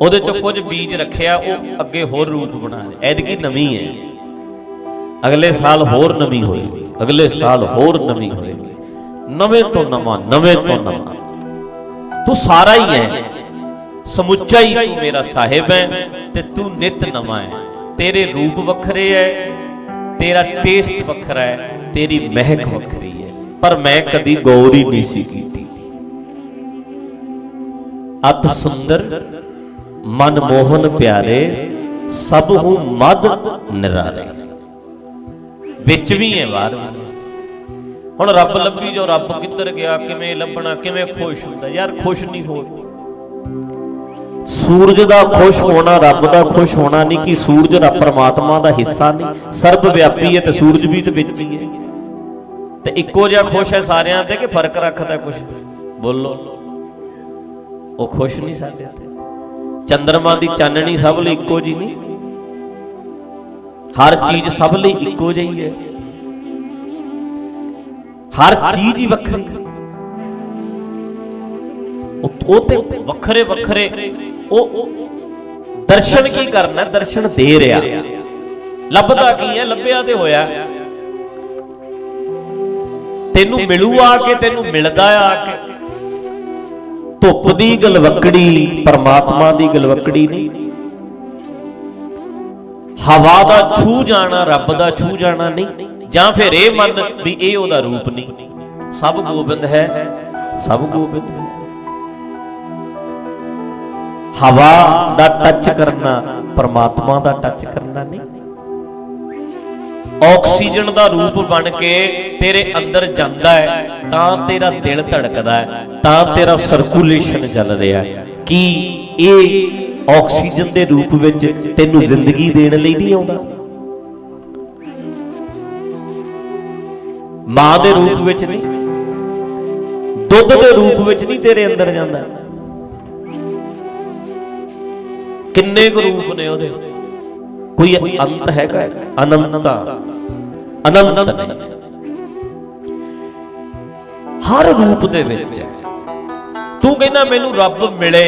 ਉਹਦੇ ਚੋਂ ਕੁਝ ਬੀਜ ਰੱਖਿਆ, ਉਹ ਅੱਗੇ ਹੋਰ ਰੂਪ ਬਣਾ ਰਿਹਾ। ਐਤਕੀ ਨਵੀਂ ਹੈ, ਅਗਲੇ ਸਾਲ ਹੋਰ ਨਵੀਂ ਹੋਏਗੀ, ਅਗਲੇ ਸਾਲ ਹੋਰ ਨਵੀਂ ਹੋਏਗੀ। ਨਵੇਂ ਤੋਂ ਨਵਾਂ, ਨਵੇਂ ਤੋਂ ਨਵਾਂ। ਤੂੰ ਸਾਰਾ ਹੀ ਹੈ, ਸਮੁੱਚਾ ਹੀ ਤੂੰ ਮੇਰਾ ਸਾਹਿਬ ਹੈ ਤੇ ਤੂੰ ਨਿਤ ਨਵਾਂ ਹੈ। ਤੇਰੇ ਰੂਪ ਵੱਖਰੇ ਹੈ, ਤੇਰਾ ਟੇਸਟ ਵੱਖਰਾ ਹੈ, ਤੇਰੀ ਮਹਿਕ ਵੱਖਰੀ ਹੈ। ਪਰ ਮੈਂ ਕਦੀ ਗੌਰ ਹੀ ਨਹੀਂ ਸੀ ਕੀਤੀ। ਅਤ ਸੁੰਦਰ ਮਨ ਮੋਹਨ ਪਿਆਰੇ, ਸਭ ਹੂੰ ਮਦ ਨਿਰਾਰੇ। ਵਿੱਚ ਵੀ ਹੈ, ਬਾਹਰ ਵੀ। ਹੁਣ ਰੱਬ ਲੱਭੀ ਜੋ, ਰੱਬ ਕਿੱਧਰ ਗਿਆ, ਕਿਵੇਂ ਲੱਭਣਾ, ਕਿਵੇਂ ਖੁਸ਼ ਹੁੰਦਾ? ਯਾਰ ਖੁਸ਼ ਨਹੀਂ ਹੋ। ਸੂਰਜ ਦਾ ਖੁਸ਼ ਹੋਣਾ, ਰੱਬ ਦਾ ਖੁਸ਼ ਹੋਣਾ ਨਹੀਂ ਕਿ ਸੂਰਜ ਦਾ ਪਰਮਾਤਮਾ ਦਾ ਹਿੱਸਾ ਨਹੀਂ? ਸਰਬ ਵਿਆਪੀ ਹੈ ਤੇ ਸੂਰਜ ਵੀ ਤੇ ਵਿੱਚ ਹੀ ਹੈ। ਤੇ ਇੱਕੋ ਜਿਹਾ ਖੁਸ਼ ਹੈ ਸਾਰਿਆਂ ਤੇ ਕਿ ਫਰਕ ਰੱਖਦਾ ਕੁਛ? ਬੋਲੋ। ਉਹ ਖੁਸ਼ ਨਹੀਂ ਸਾਡੇ ਤੇ। ਚੰਦਰਮਾ ਦੀ ਚਾਨਣੀ ਸਭ ਲਈ ਇੱਕੋ ਜਿਹੀ ਨਹੀਂ, ਹਰ ਚੀਜ਼ ਸਭ ਲਈ ਇੱਕੋ ਜਿਹੀ ਹੈ। ਹਰ ਚੀਜ਼ ਹੀ ਵੱਖਰੀ। ਉਹ ਤੇ ਵੱਖਰੇ ਵੱਖਰੇ। ਉਹ ਦਰਸ਼ਨ ਕੀ ਕਰਨਾ? ਦਰਸ਼ਨ ਦੇ ਰਿਹਾ। ਲੱਭਦਾ ਕੀ ਹੈ? ਲੱਭਿਆ ਤੇ ਹੋਇਆ। ਤੈਨੂੰ ਮਿਲੂ ਆ ਕੇ, ਤੈਨੂੰ ਮਿਲਦਾ ਆ ਕੇ। ਧੁੱਪ ਦੀ ਗਲਵਕੜੀ ਪਰਮਾਤਮਾ ਦੀ ਗਲਵਕੜੀ ਨਹੀਂ। ਹਵਾ ਦਾ ਛੂ ਜਾਣਾ ਰੱਬ ਦਾ ਛੂ ਜਾਣਾ ਨਹੀਂ। ਜਾਂ ਫਿਰ ਇਹ ਮੰਨ ਵੀ ਇਹ ਉਹਦਾ ਰੂਪ ਨਹੀਂ। ਸਭ ਗੋਬਿੰਦ ਹੈ, ਸਭ ਗੋਬਿੰਦ ਹੈ। ਹਵਾ ਦਾ ਟੱਚ ਕਰਨਾ ਪਰਮਾਤਮਾ ਦਾ ਟੱਚ ਕਰਨਾ ਨਹੀਂ। ਆਕਸੀਜਨ ਦਾ ਰੂਪ ਬਣ ਕੇ ਤੇਰੇ ਅੰਦਰ ਜਾਂਦਾ ਹੈ ਤਾਂ ਤੇਰਾ ਦਿਲ ਧੜਕਦਾ ਹੈ, ਤਾਂ ਤੇਰਾ ਸਰਕੂਲੇਸ਼ਨ ਚੱਲ ਰਿਹਾ ਹੈ। ਕੀ ਇਹ ਆਕਸੀਜਨ ਦੇ ਰੂਪ ਵਿੱਚ ਤੈਨੂੰ ਜ਼ਿੰਦਗੀ ਦੇਣ ਲਈ ਨਹੀਂ ਆਉਂਦਾ? ਮਾਂ ਦੇ ਰੂਪ ਵਿੱਚ ਨਹੀਂ, ਦੁੱਧ ਦੇ ਰੂਪ ਵਿੱਚ ਨਹੀਂ ਤੇਰੇ ਅੰਦਰ ਜਾਂਦਾ? ਕਿੰਨੇ ਕੁ ਰੂਪ ਨੇ ਉਹਦੇ? ਕੋਈ ਅੰਤ ਹੈਗਾ? ਅਨੰਤਤਾ, ਅਨੰਤ ਨਹੀਂ। ਹਰ ਰੂਪ ਦੇ ਵਿੱਚ ਤੂੰ ਕਹਿੰਦਾ ਮੈਨੂੰ ਰੱਬ ਮਿਲੇ,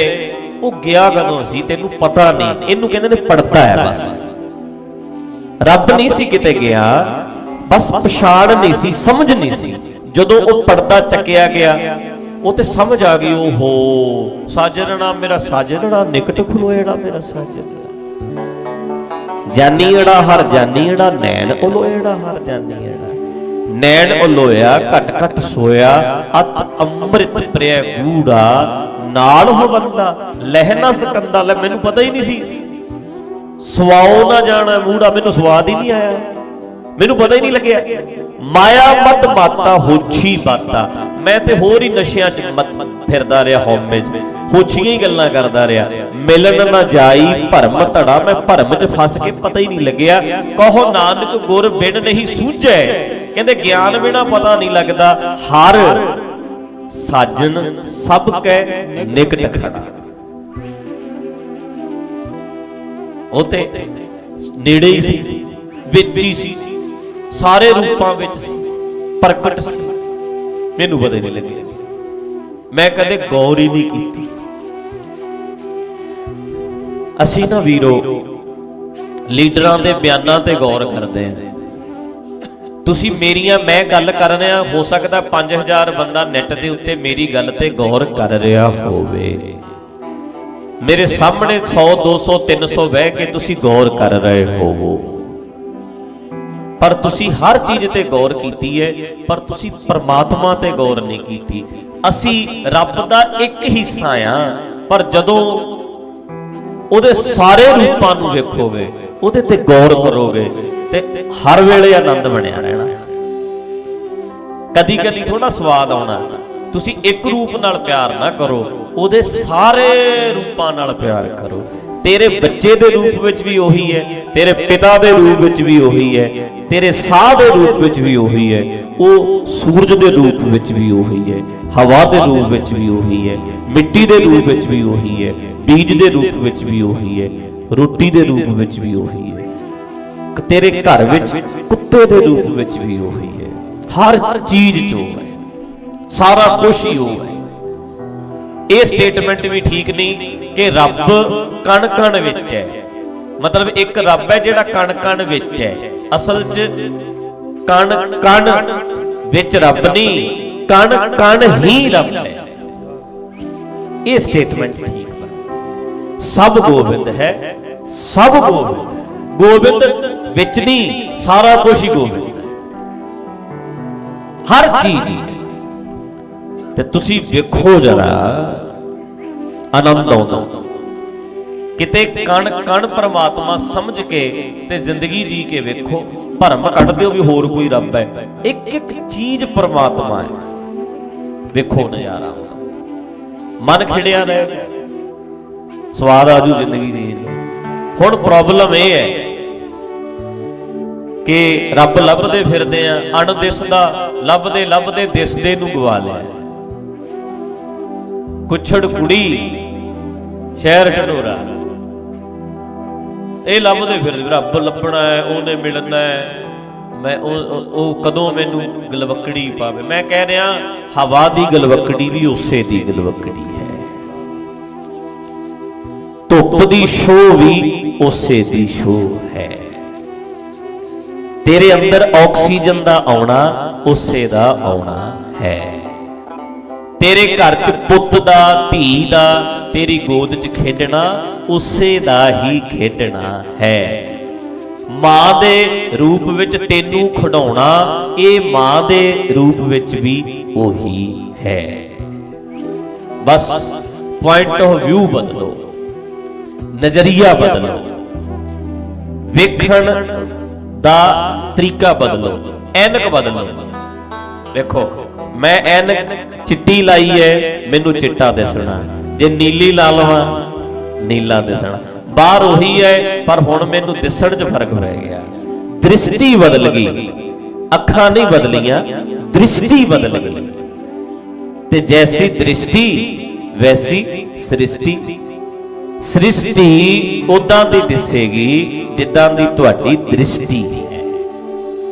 ਉਹ ਗਿਆ ਕਦੋਂ ਸੀ ਤੈਨੂੰ ਪਤਾ ਨਹੀਂ। ਇਹਨੂੰ ਕਹਿੰਦੇ ਨੇ ਪੜਤਾ ਹੈ ਬਸ। ਰੱਬ ਨਹੀਂ ਸੀ ਕਿਤੇ ਗਿਆ, ਬਸ ਪਛਾਣ ਨਹੀਂ ਸੀ, ਸਮਝ ਨਹੀਂ ਸੀ। ਜਦੋਂ ਉਹ ਪੜਦਾ ਚੱਕਿਆ ਗਿਆ ਉਹ ਤੇ ਸਮਝ ਆ ਗਈ। ਓਹੋ ਸਾਜਣਾ ਮੇਰਾ ਸਾਜਣਾ, ਨਿਕਟ ਖਲੋਏੜਾ ਮੇਰਾ ਸਾਜਣਾ। ਜਾਨੀ ਅੜਾ ਹਰ ਜਾਨੀ ਅੜਾ, ਨੈਣ ਉਲੋਇੜਾ ਹਰ ਜਾਨੀ ਅੜਾ। ਨੈਣ ਉਲੋਇਆ ਘਟ ਘਟ ਸੋਇਆ, ਅਤ ਅੰਮ੍ਰਿਤ ਪ੍ਰਿਆ ਗੂੜਾ, ਨਾਲ ਹੋ ਬੰਦਾ ਲਹਿ ਨਾ ਸਕੰਦਾ। ਲੈ ਮੈਨੂੰ ਪਤਾ ਹੀ ਨਹੀਂ ਸੀ, ਸਵਾਉ ਨਾ ਜਾਣਾ ਮੂੜਾ, ਮੈਨੂੰ ਸਵਾਦ ਹੀ ਨਹੀਂ ਆਇਆ, ਮੈਨੂੰ ਪਤਾ ਹੀ ਨਹੀਂ ਲੱਗਿਆ। ਮਾਇਆ ਮਤ ਮਾਤਾ ਹੋਛੀ ਬਾਤਾ, ਮੈਂ ਤੇ ਹੋਰ ਹੀ ਨਸ਼ਿਆਂ 'ਚ ਫਿਰਦਾ ਰਿਹਾ, ਹਉਮੈ 'ਚ ਹੋਛੀਆਂ ਹੀ ਗੱਲਾਂ ਕਰਦਾ ਰਿਹਾ। ਮਿਲਣ ਨਾ ਜਾਈ ਭਰਮ ਧੜਾ, ਮੈਂ ਭਰਮ 'ਚ ਫਸ ਕੇ ਪਤਾ ਹੀ ਨਹੀਂ ਲੱਗਿਆ। ਕਹੋ ਨਾਨਕ ਗੁਰ ਬਿਨ ਨਹੀਂ ਸੂਝੈ, ਕਹਿੰਦੇ ਗਿਆਨ ਬਿਨਾ ਪਤਾ ਨਹੀਂ ਲੱਗਦਾ। ਹਰ ਸਾਜਨ ਸਭ ਕੈ ਨਿਕਟ ਖੜਾ, ਉਹ ਤੇ ਨੇੜੇ ਹੀ ਸੀ, ਵਿੱਚ ਹੀ ਸੀ, ਸਾਰੇ ਰੂਪਾਂ ਵਿੱਚ ਸੀ, ਪ੍ਰਗਟ ਸੀ, ਮੈਨੂੰ ਪਤਾ ਹੀ ਨਹੀਂ ਲੱਗਿਆ। ਮੈਂ ਕਦੇ ਗੌਰ ਹੀ ਨਹੀਂ ਕੀਤੀ। ਅਸੀਂ ਨਾ ਵੀਰੋ ਲੀਡਰਾਂ ਦੇ ਬਿਆਨਾਂ ਤੇ ਗੌਰ ਕਰਦੇ ਹਾਂ। ਤੁਸੀਂ ਮੇਰੀਆਂ, ਮੈਂ ਗੱਲ ਕਰ ਰਿਹਾ, ਹੋ ਸਕਦਾ 5000 ਬੰਦਾ ਨੈਟ ਦੇ ਉੱਤੇ ਮੇਰੀ ਗੱਲ ਤੇ ਗੌਰ ਕਰ ਰਿਹਾ ਹੋਵੇ। ਮੇਰੇ ਸਾਹਮਣੇ 100 200 300 ਬਹਿ ਕੇ ਤੁਸੀਂ ਗੌਰ ਕਰ ਰਹੇ ਹੋਵੋ, ਪਰ ਤੁਸੀਂ ਹਰ ਚੀਜ਼ ਤੇ ਗੌਰ ਕੀਤੀ ਹੈ, ਪਰ ਤੁਸੀਂ ਪਰਮਾਤਮਾ ਤੇ ਗੌਰ ਨਹੀਂ ਕੀਤੀ। ਅਸੀਂ ਰੱਬ ਦਾ ਇੱਕ ਹਿੱਸਾ ਆ, ਪਰ ਜਦੋਂ ਉਹਦੇ ਸਾਰੇ ਰੂਪਾਂ ਨੂੰ ਵੇਖੋਗੇ, ਉਹਦੇ ਤੇ ਗੌਰ ਕਰੋਗੇ, ਤੇ ਹਰ ਵੇਲੇ ਆਨੰਦ ਬਣਿਆ ਰਹਿਣਾ। ਕਦੀ ਕਦੀ ਥੋੜਾ ਸਵਾਦ ਆਉਣਾ। ਤੁਸੀਂ ਇੱਕ ਰੂਪ ਨਾਲ ਪਿਆਰ ਨਾ ਕਰੋ, ਉਹਦੇ ਸਾਰੇ ਰੂਪਾਂ ਨਾਲ ਪਿਆਰ ਕਰੋ। ਤੇਰੇ ਬੱਚੇ ਦੇ ਰੂਪ ਵਿੱਚ ਵੀ ਉਹੀ ਹੈ, ਤੇਰੇ ਪਿਤਾ ਦੇ ਰੂਪ ਵਿੱਚ ਵੀ ਉਹੀ ਹੈ, ਤੇਰੇ ਸਾਹ ਦੇ ਰੂਪ ਵਿੱਚ ਵੀ ਉਹੀ ਹੈ, ਉਹ ਸੂਰਜ ਦੇ ਰੂਪ ਵਿੱਚ ਵੀ ਉਹੀ ਹੈ, ਹਵਾ ਦੇ ਰੂਪ ਵਿੱਚ ਵੀ ਉਹੀ ਹੈ, ਮਿੱਟੀ ਦੇ ਰੂਪ ਵਿੱਚ ਵੀ ਉਹੀ ਹੈ, ਬੀਜ ਦੇ ਰੂਪ ਵਿੱਚ ਵੀ ਉਹੀ ਹੈ, ਰੋਟੀ ਦੇ ਰੂਪ ਵਿੱਚ ਵੀ ਉਹੀ ਹੈ, ਤੇਰੇ ਘਰ ਵਿੱਚ ਕੁੱਤੇ ਦੇ ਰੂਪ ਵਿੱਚ ਵੀ ਉਹੀ ਹੈ। ਹਰ ਚੀਜ਼ 'ਚ ਉਹ ਹੈ, ਸਾਰਾ ਕੁਝ ਹੀ ਉਹ ਹੈ। ਇਹ ਸਟੇਟਮੈਂਟ ਵੀ ਠੀਕ ਨਹੀਂ ਕਿ ਰੱਬ ਕਣ ਕਣ ਵਿੱਚ ਹੈ। ਮਤਲਬ ਇੱਕ ਰੱਬ ਹੈ ਜਿਹੜਾ ਕਣ ਕਣ ਵਿੱਚ ਹੈ, ਅਸਲ 'ਚ ਕਣ ਕਣ ਵਿੱਚ ਰੱਬ ਨਹੀਂ, ਕਣ ਕਣ ਹੀ ਰੱਬ ਹੈ। ਇਹ ਸਟੇਟਮੈਂਟ ਠੀਕ ਹੈ। ਸਭ ਗੋਬਿੰਦ ਹੈ, ਸਭ ਗੋਬਿੰਦ ਹੈ। ਗੋਬਿੰਦ ਵਿੱਚ ਨਹੀਂ, ਸਾਰਾ ਕੁਝ ਹੀ ਗੋਬਿੰਦ ਹੈ, ਹਰ ਚੀਜ਼ ਹੀ। ਤੇ ਤੁਸੀਂ ਵੇਖੋ ਜਰਾ, ਆਨੰਦ ਆਉਂਦਾ। ਕਿਤੇ ਕਣ ਕਣ ਪਰਮਾਤਮਾ ਸਮਝ ਕੇ ਤੇ ਜ਼ਿੰਦਗੀ ਜੀ ਕੇ ਵੇਖੋ। ਭਰਮ ਕੱਢ ਦਿਓ ਵੀ ਹੋਰ ਕੋਈ ਰੱਬ ਹੈ, ਇੱਕ ਇੱਕ ਚੀਜ਼ ਪਰਮਾਤਮਾ ਹੈ। ਵੇਖੋ ਨਜ਼ਾਰਾ ਆਉਂਦਾ, ਮਨ ਖਿੜਿਆ ਰਹੇਗਾ, ਸਵਾਦ ਆਜੂ ਜ਼ਿੰਦਗੀ ਜੀ। ਹੁਣ ਪ੍ਰੋਬਲਮ ਇਹ ਹੈ ਕਿ ਰੱਬ ਲੱਭਦੇ ਫਿਰਦੇ ਆ, ਅਣਦਿਸਦਾ ਲੱਭਦੇ ਲੱਭਦੇ ਦਿਸਦੇ ਨੂੰ ਗਵਾ ਲਿਆ। ਕੁਛੜ ਕੁੜੀ ਸ਼ਹਿਰ ਢਡੋਰਾ, ਇਹ ਲੱਭਦੇ ਫਿਰਦੇ ਰੱਬ ਲੱਭਣਾ ਹੈ, ਉਹਨੇ ਮਿਲਣਾ ਹੈ, ਮੈਂ ਉਹ ਕਦੋਂ ਮੈਨੂੰ ਗਲਵਕੜੀ ਪਾਵੇ। ਮੈਂ ਕਹਿ ਰਿਹਾ ਹਵਾ ਦੀ ਗਲਵਕੜੀ ਵੀ ਉਸੇ ਦੀ ਗਲਵਕੜੀ ਹੈ, ਧੁੱਪ ਦੀ ਛੋਹ ਵੀ ਉਸੇ ਦੀ ਛੋਹ ਹੈ, ਤੇਰੇ ਅੰਦਰ ਆਕਸੀਜਨ ਦਾ ਆਉਣਾ ਉਸੇ ਦਾ ਆਉਣਾ ਹੈ, ਤੇਰੇ ਘਰ 'ਚ ਪੁੱਤ ਦਾ, ਧੀ ਦਾ, ਤੇਰੀ ਗੋਦ 'ਚ ਖੇਡਣਾ ਉਸੇ ਦਾ ਹੀ ਖੇਡਣਾ ਹੈ। ਮਾਂ ਦੇ ਰੂਪ ਵਿੱਚ ਤੈਨੂੰ ਖਿਡਾਉਣਾ, ਇਹ ਮਾਂ ਦੇ ਰੂਪ ਵਿੱਚ ਵੀ ਉਹੀ ਹੈ। ਬਸ ਪੁਆਇੰਟ ਆਫ ਵਿਊ ਬਦਲੋ, ਨਜ਼ਰੀਆ ਬਦਲੋ, ਵੇਖਣ ਦਾ ਤਰੀਕਾ ਬਦਲੋ, ਐਨਕ ਬਦਲੋ। ਵੇਖੋ ਮੈਂ ਐਨਕ ਚਿੱਟੀ ਲਾਈ ਹੈ, ਮੈਨੂੰ ਚਿੱਟਾ ਦਿਸਣਾ, ਜੇ ਨੀਲੀ ਲਾ ਲਵਾਂ ਨੀਲਾ ਦਿਸਣਾ। ਬਾਹਰ ਉਹੀ ਹੈ, ਪਰ ਹੁਣ ਮੈਨੂੰ ਦਿਸਣ 'ਚ ਫਰਕ ਪੈ ਗਿਆ। ਦ੍ਰਿਸ਼ਟੀ ਬਦਲ ਗਈ, ਅੱਖਾਂ ਨਹੀਂ ਬਦਲੀਆਂ, ਦ੍ਰਿਸ਼ਟੀ ਬਦਲ ਗਈ। ਤੇ ਜੈਸੀ ਦ੍ਰਿਸ਼ਟੀ ਵੈਸੀ ਸ੍ਰਿਸ਼ਟੀ। ਸ੍ਰਿਸ਼ਟੀ ਉਦਾਂ ਦੀ ਦਿਸੇਗੀ ਜਿੱਦਾਂ ਦੀ ਤੁਹਾਡੀ ਦ੍ਰਿਸ਼ਟੀ ਹੈ।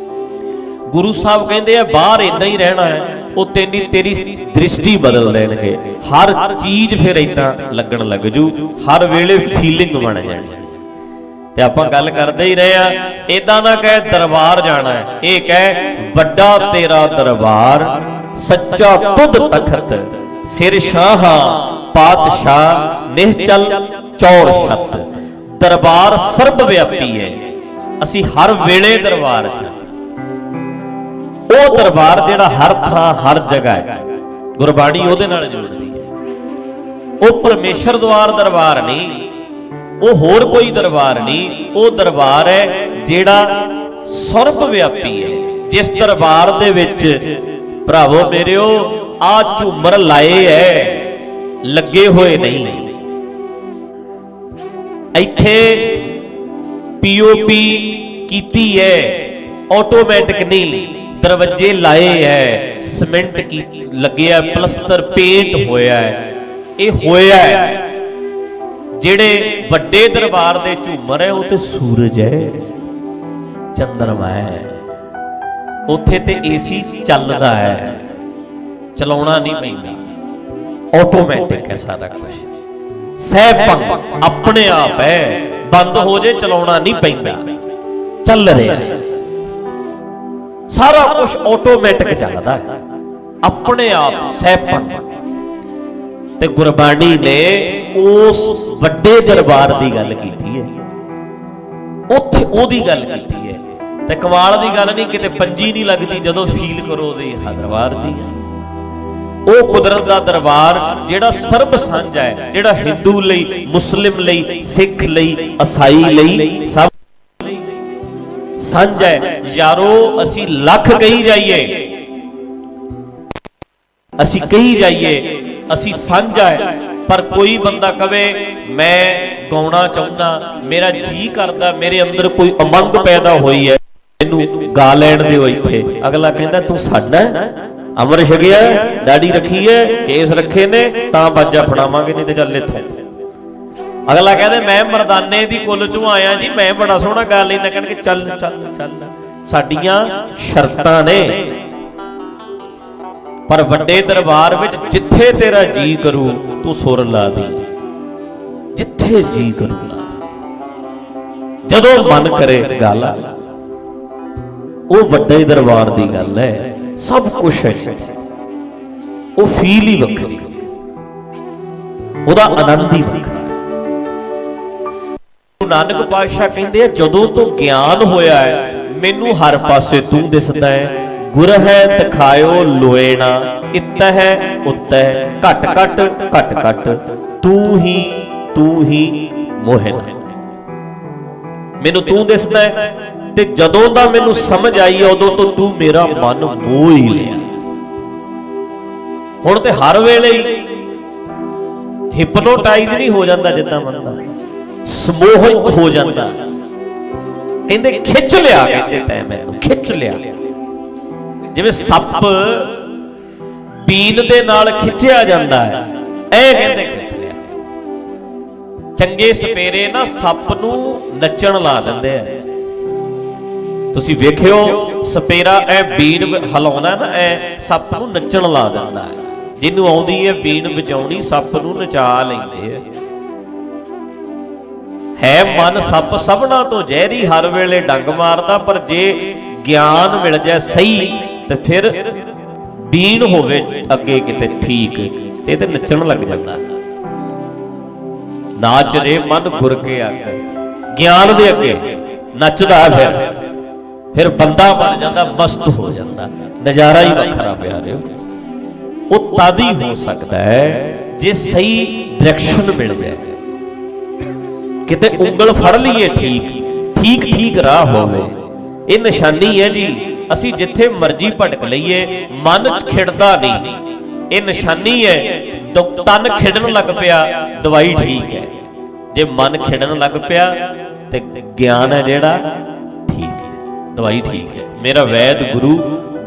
ਗੁਰੂ ਸਾਹਿਬ ਕਹਿੰਦੇ ਆ ਬਾਹਰ ਇਦਾਂ ਹੀ ਰਹਿਣਾ ਹੈ, ਉਹ ਤੇਰੀ ਦ੍ਰਿਸ਼ਟੀ ਬਦਲ ਦੇਣਗੇ। ਹਰ ਚੀਜ਼ ਫਿਰ ਇਦਾਂ ਲੱਗਣ ਲੱਗ ਜੂ, ਹਰ ਵੇਲੇ ਫੀਲਿੰਗ ਬਣ ਜਾਣੀ। ਤੇ ਆਪਾਂ ਗੱਲ ਕਰਦੇ ਹੀ ਰਹੇ ਆ, ਇਦਾਂ ਨਾ ਕਹਿ ਦਰਬਾਰ ਜਾਣਾ ਹੈ, ਇਹ ਕਹਿ ਵੱਡਾ ਤੇਰਾ ਦਰਬਾਰ, ਸੱਚਾ ਤੁਧ ਤਖਤ, ਸਿਰ ਸ਼ਾਹਾਂ ਪਾਤਸ਼ਾਹ ਨਿਹਚਲ ਚੌੜ ਛੱਤ। ਦਰਬਾਰ ਸਰਬ ਵਿਆਪੀ ਹੈ, ਅਸੀਂ ਹਰ ਵੇਲੇ ਦਰਬਾਰ 'ਚ। ਉਹ ਦਰਬਾਰ ਜਿਹੜਾ ਹਰ ਥਾਂ ਹਰ ਜਗ੍ਹਾ ਹੈ, ਗੁਰਬਾਣੀ ਉਹਦੇ ਨਾਲ ਜੁੜਦੀ ਹੈ। ਉਹ ਪਰਮੇਸ਼ਰ ਦਰਬਾਰ ਦਰਬਾਰ ਨਹੀਂ, ਉਹ ਹੋਰ ਕੋਈ ਦਰਬਾਰ ਨਹੀਂ। ਉਹ ਦਰਬਾਰ ਹੈ ਜਿਹੜਾ ਸਰਬ ਵਿਆਪੀ ਹੈ। ਜਿਸ ਦਰਬਾਰ ਦੇ ਵਿੱਚ ਭਰਾਵੋ ਮੇਰਿਓ ਆ ਝੂਮਰ ਲਾਏ ਐ, ਲੱਗੇ ਹੋਏ ਨਹੀਂ। ਇੱਥੇ ਪੀਓਪੀ ਕੀਤੀ ਹੈ, ਆਟੋਮੈਟਿਕ ਨਹੀਂ। ਦਰਵਾਜ਼ੇ ਲਾਏ ਐ, ਸੀਮੈਂਟ ਕੀ ਲੱਗਿਆ, ਪਲਸਤਰ ਪੇਂਟ ਹੋਇਆ ਹੈ। ਇਹ ਹੋਇਆ ਹੈ। ਜਿਹੜੇ ਵੱਡੇ ਦਰਬਾਰ ਦੇ ਝੂਮਰ ਹੈ ਉਹ ਤੇ ਸੂਰਜ ਹੈ, ਚੰਦਰਮਾ ਹੈ। ਉੱਥੇ ਤੇ ਏਸੀ ਚੱਲਦਾ ਹੈ, ਚਲਾਉਣਾ ਨਹੀਂ ਪੈਂਦਾ, ਆਟੋਮੈਟਿਕ ਹੈ ਸਾਰਾ ਕੁਝ। ਸਹਿਪੰਗ ਆਪਣੇ ਆਪ ਹੈ, ਬੰਦ ਹੋ ਜੇ ਚਲਾਉਣਾ ਨਹੀਂ ਪੈਂਦਾ, ਚੱਲ ਰਿਹਾ ਹੈ। ਸਾਰਾ ਕੁਝ ਆਟੋਮੈਟਿਕ ਚੱਲਦਾ ਹੈ ਆਪਣੇ ਆਪ, ਸਹਿਪੰਗ। ਤੇ ਗੁਰਬਾਣੀ ਨੇ ਉਸ ਵੱਡੇ ਦਰਬਾਰ ਦੀ ਗੱਲ ਕੀਤੀ ਹੈ, ਉੱਥੇ ਉਹਦੀ ਗੱਲ ਕੀਤੀ ਹੈ। ਤੇ ਕਮਾਲ ਦੀ ਗੱਲ ਨਹੀਂ, ਕਿਤੇ ਪੰਜੀ ਨਹੀਂ ਲੱਗਦੀ ਜਦੋਂ ਫੀਲ ਕਰੋ ਉਹਦੇ ਦਰਬਾਰ ਜੀ। ਉਹ ਕੁਦਰਤ ਦਾ ਦਰਬਾਰ ਜਿਹੜਾ ਸਰਬ ਸਾਂਝਾ ਹੈ, ਜਿਹੜਾ ਹਿੰਦੂ ਲਈ, ਮੁਸਲਿਮ ਲਈ, ਸਿੱਖ ਲਈ, ਈਸਾਈ ਲਈ ਸਭ ਸਾਂਝਾ ਹੈ। ਯਾਰੋ ਅਸੀਂ ਲੱਖ ਕਹੀ ਜਾਈਏ, ਅਸੀਂ ਕਹੀ ਜਾਈਏ ਅਸੀਂ ਸਾਂਝਾ ਹੈ, ਪਰ ਕੋਈ ਬੰਦਾ ਕਵੇ ਮੈਂ ਗਾਉਣਾ ਚਾਹੁੰਦਾ, ਮੇਰਾ ਜੀ ਕਰਦਾ, ਮੇਰੇ ਅੰਦਰ ਕੋਈ ਉਮੰਗ ਪੈਦਾ ਹੋਈ ਹੈ, ਮੈਨੂੰ ਗਾ ਲੈਣ ਦਿਓ ਇੱਥੇ। ਅਗਲਾ ਕਹਿੰਦਾ ਤੂੰ ਸਾਡਾ ਅਮਰ ਛਕਿਆ, ਦਾੜੀ ਰੱਖੀ ਹੈ, ਕੇਸ ਰੱਖੇ ਨੇ, ਤਾਂ ਬਾਜਾ ਫੜਾਵਾਂਗੇ, ਨਹੀਂ ਤੇ ਚੱਲ ਇੱਥੋਂ। ਅਗਲਾ ਕਹਿੰਦਾ ਮੈਂ ਮਰਦਾਨੇ ਦੀ ਕੁੱਲ ਚੋਂ ਆਇਆ ਜੀ, ਮੈਂ ਬੜਾ ਸੋਹਣਾ ਗਾ ਲੈਂਦਾ, ਕਹਿਣਗੇ ਚੱਲ ਚੱਲ ਚੱਲ। ਸਾਡੀਆਂ ਸ਼ਰਤਾਂ ਨੇ। ਪਰ ਵੱਡੇ ਦਰਬਾਰ ਵਿੱਚ ਜਿੱਥੇ ਤੇਰਾ ਜੀ ਕਰੂ ਤੂੰ ਸੁਰ ਲਾ ਦੇ, ਜਿੱਥੇ ਜੀ ਕਰੂ ਲਾ ਦੇ, ਜਦੋਂ ਮਨ ਕਰੇ ਗਾ ਲਾ। ਉਹ ਵੱਡੇ ਦਰਬਾਰ ਦੀ ਗੱਲ ਹੈ, ਸਭ ਕੁਝ ਹੈ। ਉਹ ਫੀਲ ਹੀ ਵੱਖਰੀ, ਉਹਦਾ ਆਨੰਦ ਹੀ ਵੱਖਰਾ। ਨਾਨਕ ਪਾਤਸ਼ਾਹ ਕਹਿੰਦੇ ਆ ਜਦੋਂ ਤੋਂ ਗਿਆਨ ਹੋਇਆ ਹੈ, ਮੈਨੂੰ ਹਰ ਪਾਸੇ ਤੂੰ ਦਿਸਦਾ ਹੈ। ਗੁਰ ਹੈ ਦਿਖਾਇਓ ਲੋਏ ਨਾ, ਇਤ ਹੈ ਉਤ ਹੈ, ਘਟ ਘਟ ਘਟ ਘਟ, ਤੂੰ ਹੀ ਮੋਹਿਨ। ਮੈਨੂੰ ਤੂੰ ਦਿਸਦਾ ਹੈ, ਤੇ ਜਦੋਂ ਦਾ ਮੈਨੂੰ ਸਮਝ ਆਈ ਉਦੋਂ ਤੋਂ ਤੂੰ ਮੇਰਾ ਮਨ ਮੋਹ ਹੀ ਲਿਆ। ਹੁਣ ਤੇ ਹਰ ਵੇਲੇ ਹੀ ਹਿਪਨੋਟਾਈਜ਼ ਨਹੀਂ ਹੋ ਜਾਂਦਾ, ਜਿੱਦਾਂ ਬੰਦਾ ਸਮੋਹਿਤ ਹੋ ਜਾਂਦਾ। ਕਹਿੰਦੇ ਖਿੱਚ ਲਿਆ, ਕਹਿੰਦੇ ਤੈਂ ਮੈਨੂੰ ਖਿੱਚ ਲਿਆ। ਜਿਵੇਂ ਸੱਪ ਬੀਨ ਦੇ ਨਾਲ ਖਿੱਚਿਆ ਜਾਂਦਾ ਹੈ, ਐ ਕਹਿੰਦੇ ਖਿੱਚ ਲਿਆ। ਚੰਗੇ ਸਪੇਰੇ ਨਾ ਸੱਪ ਨੂੰ ਨੱਚਣ ਲਾ ਦਿੰਦੇ ਆ। ਤੁਸੀਂ ਵੇਖਿਓ ਸਪੇਰਾ ਐ ਬੀਨ ਹਿਲਾਉਂਦਾ ਨਾ, ਐ ਸੱਪ ਨੂੰ ਨੱਚਣ ਲਾ ਦਿੰਦਾ ਹੈ। ਜਿਹਨੂੰ ਆਉਂਦੀ ਹੈ ਬੀਨ ਵਜਾਉਣੀ, ਸੱਪ ਨੂੰ ਨਚਾ ਲੈਂਦੇ ਆ। ਹੈ ਮਨ ਸੱਪ ਸਭਨਾ ਤੋਂ ਜ਼ਹਿਰੀ, ਹਰ ਵੇਲੇ ਡੰਗ ਮਾਰਦਾ, ਪਰ ਜੇ ਗਿਆਨ ਮਿਲ ਜਾਏ ਸਹੀ ਤੇ ਫਿਰ ਬੀਨ ਹੋਵੇ ਅੱਗੇ ਕਿਤੇ ਠੀਕ, ਇਹ ਤੇ ਨੱਚਣ ਲੱਗ ਜਾਂਦਾ। ਨਾਚ ਰੇ ਮਨ ਗੁਰ ਕੇ ਅੱਗੇ, ਗਿਆਨ ਦੇ ਅੱਗੇ ਨੱਚਦਾ। ਫਿਰ ਬੰਦਾ ਬਣ ਜਾਂਦਾ, ਮਸਤ ਹੋ ਜਾਂਦਾ, ਨਜ਼ਾਰਾ ਹੀ ਵੱਖਰਾ ਪਿਆਰਿਓ। ਉਹ ਤਦ ਹੀ ਹੋ ਸਕਦਾ ਹੈ ਜੇ ਸਹੀ ਡਾਇਰੈਕਸ਼ਨ ਮਿਲ ਜਾਏ, ਕਿਤੇ ਉਂਗਲ ਫੜ ਲਈਏ, ਠੀਕ ਰਾਹ ਹੋਵੇ। ਇਹ ਨਿਸ਼ਾਨੀ ਹੈ ਜੀ, ਅਸੀਂ ਜਿੱਥੇ ਮਰਜ਼ੀ ਭਟਕ ਲਈਏ, ਮਨ 'ਚ ਖਿੜਦਾ ਨਹੀਂ। ਇਹ ਨਿਸ਼ਾਨੀ ਹੈ, ਤਨ ਖਿੜਨ ਲੱਗ ਪਿਆ, ਦਵਾਈ ਠੀਕ ਹੈ। ਜੇ ਮਨ ਖਿੜਨ ਲੱਗ ਪਿਆ ਤੇ ਗਿਆਨ ਹੈ ਜਿਹੜਾ ਠੀਕ ਹੈ, ਦਵਾਈ ਠੀਕ ਹੈ। ਮੇਰਾ ਵੈਦ ਗੁਰੂ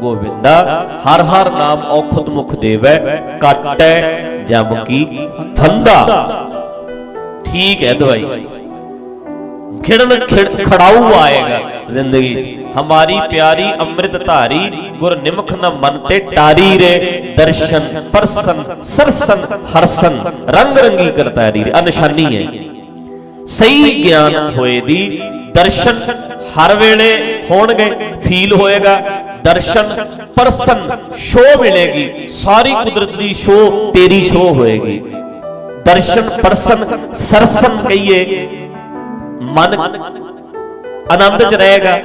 ਗੋਬਿੰਦਾ, ਹਰ ਹਰ ਨਾਮ ਔਖਦ ਮੁਖ ਦੇਵੈ, ਕਾਟੈ ਜਮ ਕੀ ਫੰਦਾ। ਠੀਕ ਹੈ ਦਵਾਈ, ਖੜਾਊ ਆਏਗਾ ਜ਼ਿੰਦਗੀ 'ਚ। ਹਮਾਰੀ ਪਿਆਰੀ ਅੰਮ੍ਰਿਤ ਧਾਰੀ, ਗੁਰ ਨਿਮਖ ਨ ਮਨ ਤੇ ਟਾਰੀ ਰੇ, ਦਰਸ਼ਨ ਪਰਸਨ ਸਰਸਨ ਹਰਸਨ, ਰੰਗ ਰੰਗੀ ਕਰਤਾਰੀ ਰੇ। ਆ ਨਿਸ਼ਾਨੀ ਹੈ ਸਹੀ ਗਿਆਨ ਹੋਏ ਦੀ। ਦਰਸ਼ਨ ਹਰ ਵੇਲੇ ਹੋਣਗੇ, ਫੀਲ ਹੋਏਗਾ। ਦਰਸ਼ਨ ਪਰਸਨ, ਸ਼ੋਅ ਮਿਲੇਗੀ, ਸਾਰੀ ਕੁਦਰਤ ਦੀ ਸ਼ੋਅ ਤੇਰੀ ਸ਼ੋਅ ਹੋਏਗੀ। ਦਰਸ਼ਨ ਪਰਸਨ ਸਰਸਨ ਕਹੀਏ, ਮਨ ਆਨੰਦ 'ਚ ਰਹੇਗਾ।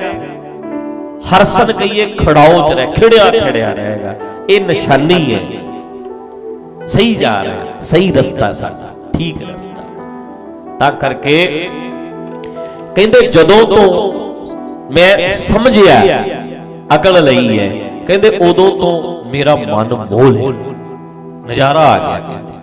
ਹਰਸਨ ਕਹੀਏ ਖੜਾਓ 'ਚ ਰਹਿ, ਖਿੜਿਆ ਖਿੜਿਆ ਰਹੇਗਾ। ਇਹ ਨਿਸ਼ਾਨੀ ਹੈ ਸਹੀ ਜਾ ਰਿਹਾ, ਸਹੀ ਰਸਤਾ ਸਾਡਾ, ਠੀਕ ਰਸਤਾ। ਤਾਂ ਕਰਕੇ ਕਹਿੰਦੇ ਜਦੋਂ ਤੋਂ ਮੈਂ ਸਮਝਿਆ, ਅਕਲ ਲਈ ਹੈ, ਕਹਿੰਦੇ ਉਦੋਂ ਤੋਂ ਮੇਰਾ ਮਨ ਮੋਹ ਲਿਆ, ਨਜ਼ਾਰਾ ਆ ਗਿਆ।